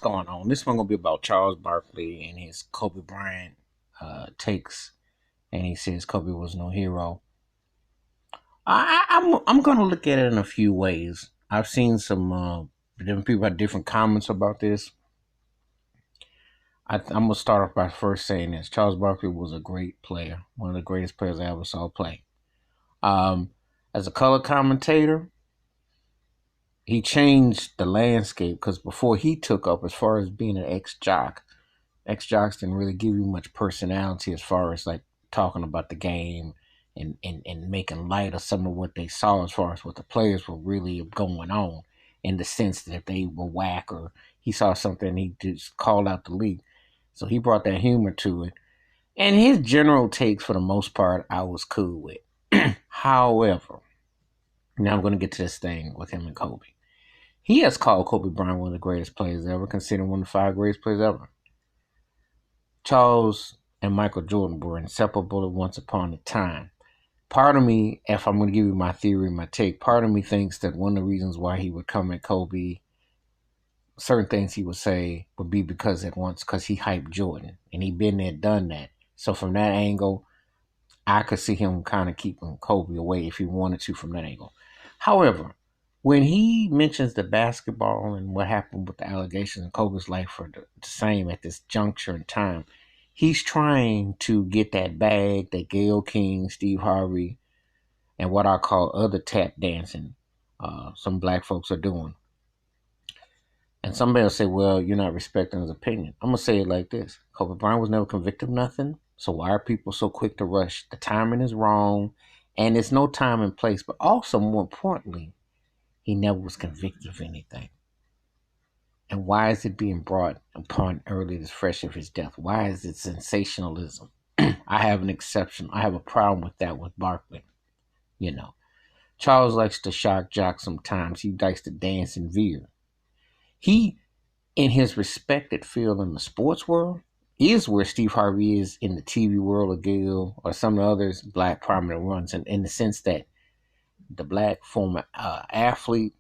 going on? This one gonna be about Charles Barkley and his Kobe Bryant takes, and he says Kobe was no hero. I'm gonna look at it in a few ways. I've seen some different people have different comments about this. I'm gonna start off by first saying this: Charles Barkley was a great player, one of the greatest players I ever saw play. Um, as a color commentator, he changed the landscape because before he took up, as far as being an ex-jock, ex-jocks didn't really give you much personality as far as like talking about the game and making light of some of what they saw as far as what the players were really going on, in the sense that if they were whack or he saw something, he just called out the league. So he brought that humor to it. And his general takes, for the most part, I was cool with. However, now I'm going to get to this thing with him and Kobe. He has called Kobe Bryant one of the greatest players ever, considered one of the 5 greatest players ever. Charles and Michael Jordan were inseparable at once upon a time. Part of me, if I'm going to give you my theory, my take, part of me thinks that one of the reasons why he would come at Kobe, certain things he would say would be because he hyped Jordan and he been there, done that. So from that angle, I could see him kind of keeping Kobe away if he wanted to from that angle. However, when he mentions the basketball and what happened with the allegations in Kobe's life for the same at this juncture in time, he's trying to get that bag that Gayle King, Steve Harvey, and what I call other tap dancing, some black folks are doing. And somebody will say, well, you're not respecting his opinion. I'm going to say it like this. Kobe Bryant was never convicted of nothing. So why are people so quick to rush? The timing is wrong. And it's no time and place. But also, more importantly, he never was convicted of anything. And why is it being brought upon early as fresh of his death? Why is it sensationalism? I have an exception. I have a problem with that with Barkley. You know, Charles likes to shock jock sometimes. He likes to dance and veer. He, in his respected field in the sports world, is where Steve Harvey is in the TV world, or Gayle, or some of the others black prominent ones, and in the sense that the black former athlete,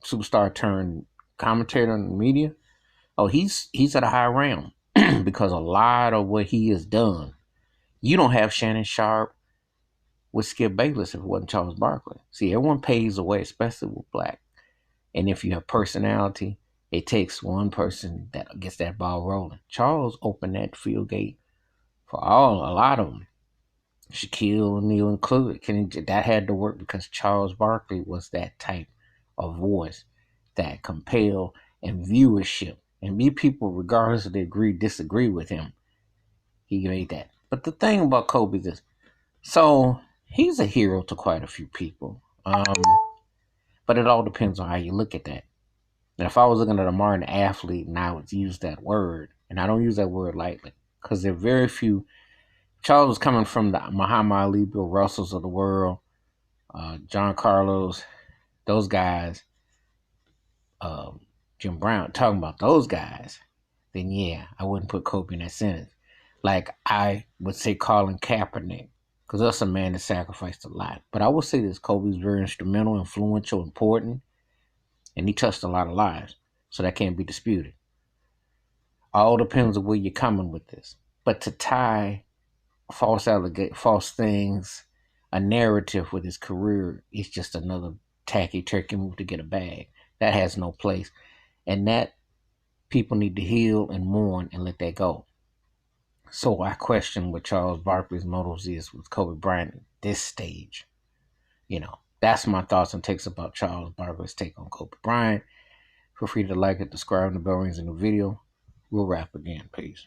superstar turned commentator in the media, oh, he's at a high realm because a lot of what he has done, you don't have Shannon Sharp with Skip Bayless if it wasn't Charles Barkley. See, everyone pays the way, especially with black. And if you have personality, it takes one person that gets that ball rolling. Charles opened that field gate for a lot of them. Shaquille O'Neal included. That had to work because Charles Barkley was that type of voice that compelled and viewership. And me people, regardless if they disagree with him, he made that. But the thing about Kobe is this. So he's a hero to quite a few people. But it all depends on how you look at that. And if I was looking at a modern athlete and I would use that word, and I don't use that word lightly, because there are very few. Charles was coming from the Muhammad Ali, Bill Russells of the world, John Carlos, those guys, Jim Brown, talking about those guys, then yeah, I wouldn't put Kobe in that sentence. Like I would say Colin Kaepernick, because that's a man that sacrificed a lot. But I will say this: Kobe's very instrumental, influential, important, and he touched a lot of lives. So that can't be disputed. All depends on where you're coming with this. But to tie false things, a narrative with his career is just another tacky turkey move to get a bag. That has no place. And that people need to heal and mourn and let that go. So I question what Charles Barkley's motives is with Kobe Bryant at this stage. That's my thoughts and takes about Charles Barkley's take on Kobe Bryant. Feel free to like it, subscribe, and the bell rings in the video. We'll wrap again. Peace.